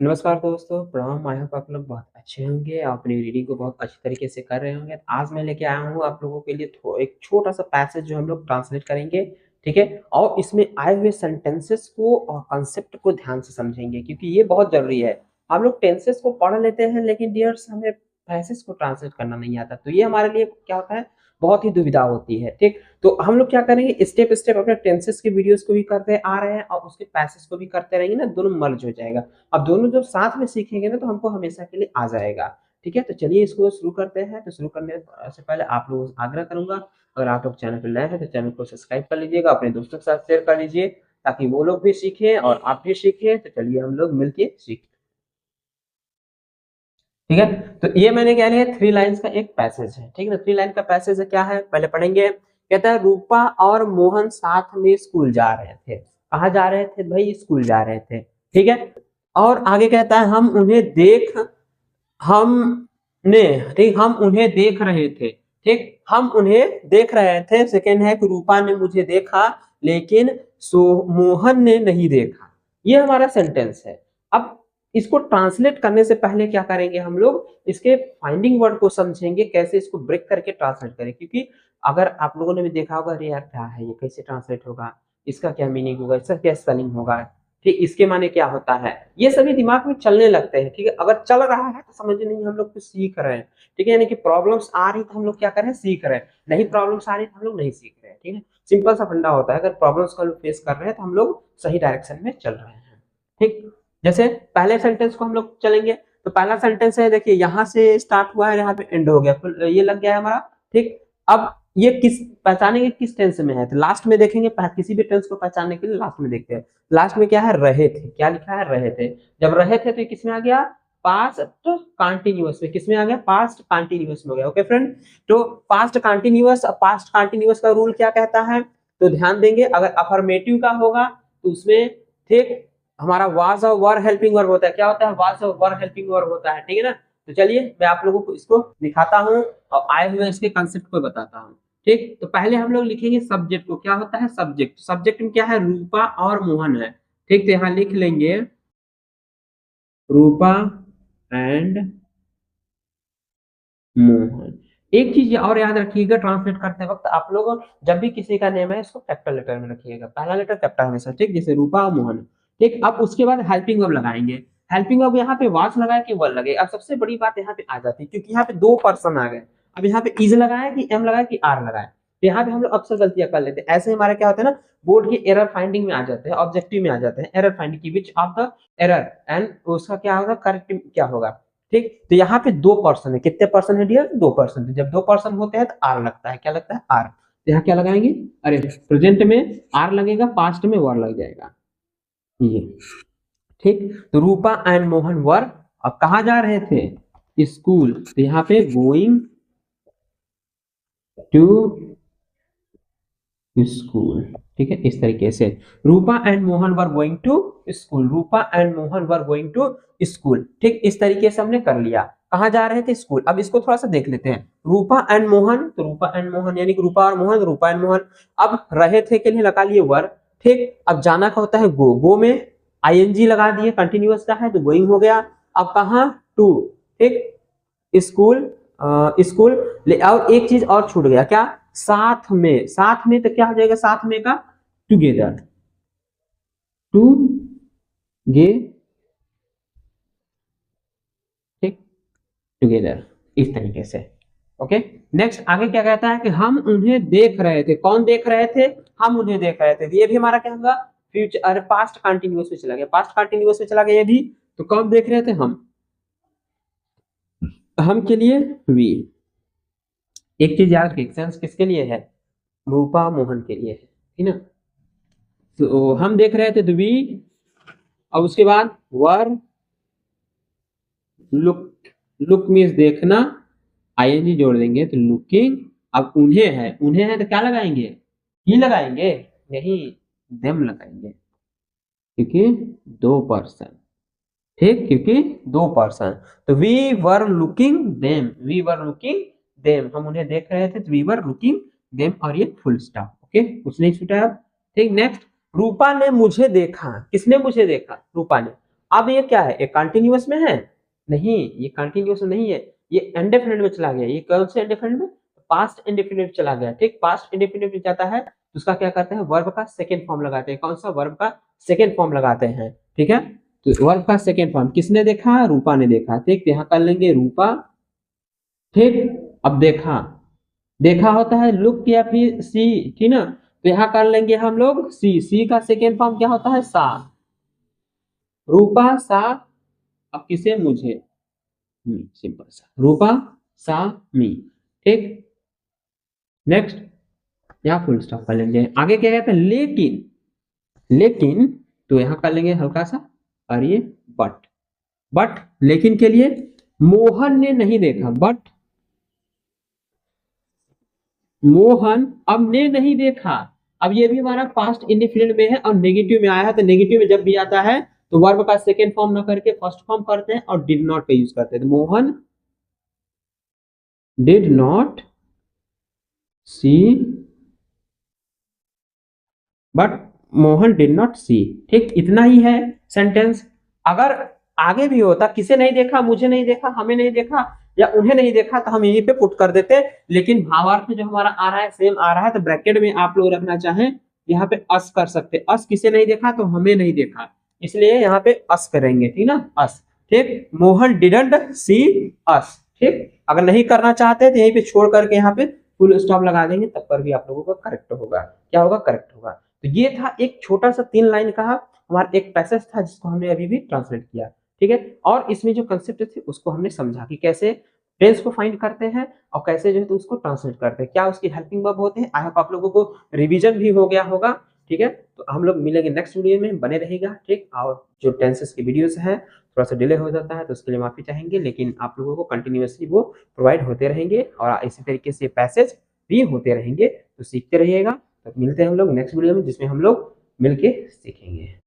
नमस्कार दोस्तों, प्रणाम। आई होप आप लोग बहुत अच्छे होंगे। आप अपनी रीडिंग को बहुत अच्छी तरीके से कर रहे होंगे। आज मैं लेके आया हूँ आप लोगों के लिए एक छोटा-सा पैसेज जो हम लोग ट्रांसलेट करेंगे, ठीक है? और इसमें आए हुए सेंटेंसेस को और कॉन्सेप्ट को ध्यान से समझेंगे क्योंकि ये बहुत ज़रूरी है। हम लोग टेंसेस को पढ़ लेते हैं लेकिन डियर्स हमें पैसेज को ट्रांसलेट करना नहीं आता। तो ये हमारे लिए क्या होता है, बहुत ही दुविधा होती है, ठीक? तो हम लोग क्या करेंगे, स्टेप स्टेप अपने टेंसेस की वीडियोज़ को भी करते आ रहे हैं और उसके पैसेज को भी करते रहेंगे ना, दोनों मर्ज हो जाएगा। अब दोनों जब साथ में सीखेंगे ना तो हमको हमेशा के लिए आ जाएगा। ठीक है? तो चलिए इसको शुरू करते हैं। तो शुरू करने से पहले आप लोगों से आग्रह करूँगा, अगर आप लोग चैनल पे नए हैं तो चैनल को सब्सक्राइब कर लीजिएगा, अपने दोस्तों के साथ शेयर कर लीजिए ताकि वो लोग भी सीखें और आप भी सीखें। तो चलिए हम लोग मिलके सीखें। ठीक है? तो ये मैंने क्या लिया, 3 लाइन्स का एक पैसेज है। ठीक है ना? 3 लाइन का पैसेज है, क्या है पहले पढ़ेंगे। कहता है रूपा और मोहन साथ में स्कूल जा रहे थे। कहाँ जा रहे थे भाई? स्कूल जा रहे थे। ठीक है? और आगे कहता है हमने ठीक हम उन्हें देख रहे थे। ठीक, हम उन्हें देख रहे थे। सेकंड है कि रूपा ने मुझे देखा लेकिन मोहन ने नहीं देखा। ये हमारा सेंटेंस है। अब इसको ट्रांसलेट करने से पहले क्या करेंगे, हम लोग इसके फाइंडिंग वर्ड को समझेंगे, कैसे इसको ब्रेक करके ट्रांसलेट करें। क्योंकि अगर आप लोगों ने भी देखा होगा, अरे यार क्या है ये, कैसे ट्रांसलेट होगा, इसका क्या मीनिंग होगा, इसका क्या स्पेलिंग होगा, ठीक, इसके माने क्या होता है, ये सभी दिमाग में चलने लगते हैं। ठीक है? अगर चल रहा है तो समझ नहीं हम लोग कुछ सीख रहे हैं। ठीक है? यानी कि प्रॉब्लम्स आ रही तो हम लोग क्या कर रहे हैं, सीख रहे हैं। नहीं प्रॉब्लम्स आ रही तो हम लोग नहीं सीख रहे हैं। ठीक है? सिंपल सा फंडा होता है, अगर प्रॉब्लम्स को हम लोग फेस कर रहे हैं तो हम लोग सही डायरेक्शन में चल रहे हैं। ठीक, जैसे पहले सेंटेंस को हम लोग चलेंगे। तो पहला सेंटेंस है, देखिए यहाँ से स्टार्ट हुआ है, यहाँ पे एंड हो गया, फिर ये लग गया है हमारा। ठीक, अब ये किस पहचानेंगे किस टेंस में है, तो लास्ट में देखेंगे। किसी भी टेंस को पहचानने के लिए लास्ट में देखते हैं। लास्ट में क्या है, रहे थे। क्या लिखा है, रहे थे। जब रहे थे तो ये किसमें आ गया, पास्ट कंटिन्यूअस में। किसमें आ गया, पास्ट कंटिन्यूअस में हो गया। ओके फ्रेंड, तो पास्ट कंटिन्यूअस का रूल क्या कहता है, तो ध्यान देंगे, अगर अफर्मेटिव का होगा तो उसमें ठीक हमारा वाज और वर हेल्पिंग वर्ब होता है। क्या होता है, वाज और वर हेल्पिंग वर्ब होता है। ठीक है ना? तो चलिए मैं आप लोगों को इसको दिखाता हूँ और आए हुए इसके कंसेप्ट को बताता हूँ। ठीक, तो पहले हम लोग लिखेंगे सब्जेक्ट को। क्या होता है सब्जेक्ट, सब्जेक्ट में क्या है, रूपा और मोहन है। ठीक, तो यहाँ लिख लेंगे रूपा एंड मोहन। एक चीज और याद रखिएगा, ट्रांसलेट करते वक्त आप लोग जब भी किसी का नेम है इसको कैपिटल लेटर में रखिएगा, पहला लेटर कैपिटल हमेशा। ठीक, जैसे रूपा और मोहन। ठीक, अब उसके बाद हेल्पिंग वर्ब लगाएंगे। हेल्पिंग वर्ब यहाँ पे वाज लगाए कि वर लगे। अब सबसे बड़ी बात यहाँ पे आ जाती है, क्योंकि यहाँ पे दो पर्सन आ गए। अब यहाँ पे इज लगाया कि एम लगाया कि आर लगाया, तो यहाँ पे हम लोग अक्सर गलतियां कर लेते हैं। ऐसे हमारे क्या होता है ना, बोर्ड की एरर फाइंडिंग में आ जाते हैं, ऑब्जेक्टिव में आ जाते हैं। एरर फाइंडिंग की which of the error and उसका क्या होगा, करेक्ट क्या होगा। ठीक, तो यहाँ पे दो पर्सन है। कितने पर्सन है डियर, दो पर्सन। जब दो पर्सन होते हैं तो आर लगता है। क्या लगता है, आर। तो यहाँ क्या लगाएंगे, अरे प्रेजेंट में आर लगेगा, पास्ट में वर लग जाएगा ये। ठीक, तो रूपा एंड मोहन वर, अब कहा जा रहे थे, स्कूल। तो यहाँ पे गोइंग टू स्कूल। ठीक है, इस तरीके से Rupa and Mohan were going to school. Rupa and Mohan were going to school. ठीक, इस तरीके से हमने कर लिया। कहाँ जा रहे थे, स्कूल। अब इसको थोड़ा सा देख लेते हैं। रूपा एंड मोहन, तो रूपा एंड मोहन यानी कि रूपा और मोहन, रूपा एंड मोहन। अब रहे थे के लिए लगा लिए वर। ठीक, अब जाना का होता है गो। गो में आईएनजी लगा दिए, कंटिन्यूअस का है तो गोइंग हो गया। अब कहाँ, टू। ठीक, स्कूल, स्कूल। और एक चीज और छूट गया, क्या, साथ में। साथ में तो क्या हो जाएगा, साथ में का टुगेदर। टू गे ठीक, टुगेदर, इस तरीके से। ओके, नेक्स्ट आगे क्या कहता है कि हम उन्हें देख रहे थे। कौन देख रहे थे, हम उन्हें देख रहे थे। ये भी हमारा क्या होगा, फ्यूचर पास्ट कंटिन्यूअस में चला गया। पास्ट कंटिन्यूअस में चला गया ये भी। तो कौन देख रहे थे, हम के लिए वी। एक चीज याद रखिए, सेंस किसके लिए है, रूपा मोहन के लिए है, ठीक ना। तो हम देख रहे थे तो वी, और उसके बाद वर, लुक। लुक मीन्स देखना, आईएनजी जोड़ देंगे तो लुकिंग। अब उन्हें है, उन्हें है तो क्या लगाएंगे, ही लगाएंगे, नहीं देम लगाएंगे, क्योंकि दो पर्सन। ठीक, क्योंकि दो पर्सन। तो we were looking them, we were looking them, हम उन्हें देख रहे थे तो वी वर लुकिंग देम, और ये फुल स्टॉप। ओके, कुछ नहीं छूटा अब। ठीक, नेक्स्ट, रूपा ने मुझे देखा। किसने मुझे देखा, रूपा ने। अब ये क्या है, ये कंटिन्यूअस में है? नहीं, ये कंटिन्यूअस नहीं है, ये इंडेफिनिट में चला गया। ये कौन से इंडेफिनिट में? पास्ट इंडेफिनिट चला गया, ठीक। पास्ट इंडेफिनिट में जाता है तो उसका क्या करते हैं, वर्ब का सेकंड फॉर्म लगाते हैं। कौन सा? वर्ब का सेकंड फॉर्म लगाते हैं, ठीक है। तो वर्ब का सेकंड फॉर्म किसने देखा? रूपा ने देखा, ठीक। तो यहाँ कर लेंगे रूपा, ठीक। अब देखा, देखा होता है लुक या फिर सी, ठीक ना। तो यहाँ कर लेंगे हम लोग सी। सी का सेकेंड फॉर्म क्या होता है? सा। रूपा सा, अब किसे? मुझे, सिंपल सा, रूपा सा मी, ठीक। नेक्स्ट, यहाँ फुल स्टॉप कर लेंगे। आगे क्या कहते हैं? लेकिन, लेकिन, तो यहाँ कर लेंगे हल्का सा, और ये बट। बट लेकिन के लिए मोहन ने नहीं देखा, बट मोहन अब ने नहीं देखा। अब ये भी हमारा पास्ट इंडेफिनिट में है और नेगेटिव में आया है, तो नेगेटिव में जब भी आता है तो वर्ब का सेकंड फॉर्म ना करके फर्स्ट फॉर्म करते हैं और डिड नॉट का यूज करते हैं। तो Mohan did not see, but Mohan did not see, ठीक। इतना ही है सेंटेंस। अगर आगे भी होता, किसे नहीं देखा, मुझे नहीं देखा, हमें नहीं देखा या उन्हें नहीं देखा, तो हम यहीं पे पुट कर देते। लेकिन भावार्थ जो हमारा आ रहा है सेम आ रहा है, तो ब्रैकेट में आप लोग रखना चाहें यहाँ पे अस कर सकते। अस किसे नहीं देखा? तो हमें नहीं देखा, इसलिए यहाँ पे अस करेंगे, ठीक ना, अस, ठीक। मोहन डिडंट सी अस, ठीक। अगर नहीं करना चाहते तो यहीं पे छोड़ करके यहाँ पे फुल स्टॉप लगा देंगे, तब पर भी आप लोगों का करेक्ट होगा। क्या होगा? करेक्ट होगा। तो ये था एक छोटा सा 3 लाइन का हमारा एक पैसेज था जिसको हमने अभी भी ट्रांसलेट किया, ठीक है। और इसमें जो कंसेप्ट थे उसको हमने समझा कि कैसे टेंस को फाइंड करते हैं और कैसे जो है तो उसको ट्रांसलेट करते हैं, क्या उसकी हेल्पिंग वर्ब होते हैं। आई होप आप लोगों को रिवीजन भी हो गया होगा, ठीक है। तो हम लोग मिलेंगे नेक्स्ट वीडियो में, बने रहेगा, ठीक। और जो टेंसेस की वीडियोस हैं थोड़ा सा डिले हो जाता है तो उसके लिए माफी चाहेंगे, लेकिन आप लोगों को कंटिन्यूअसली वो प्रोवाइड होते रहेंगे और इसी तरीके से पैसेज भी होते रहेंगे। तो सीखते रहिएगा। तो मिलते हैं हम लोग नेक्स्ट वीडियो में जिसमें हम लोग मिलके सीखेंगे।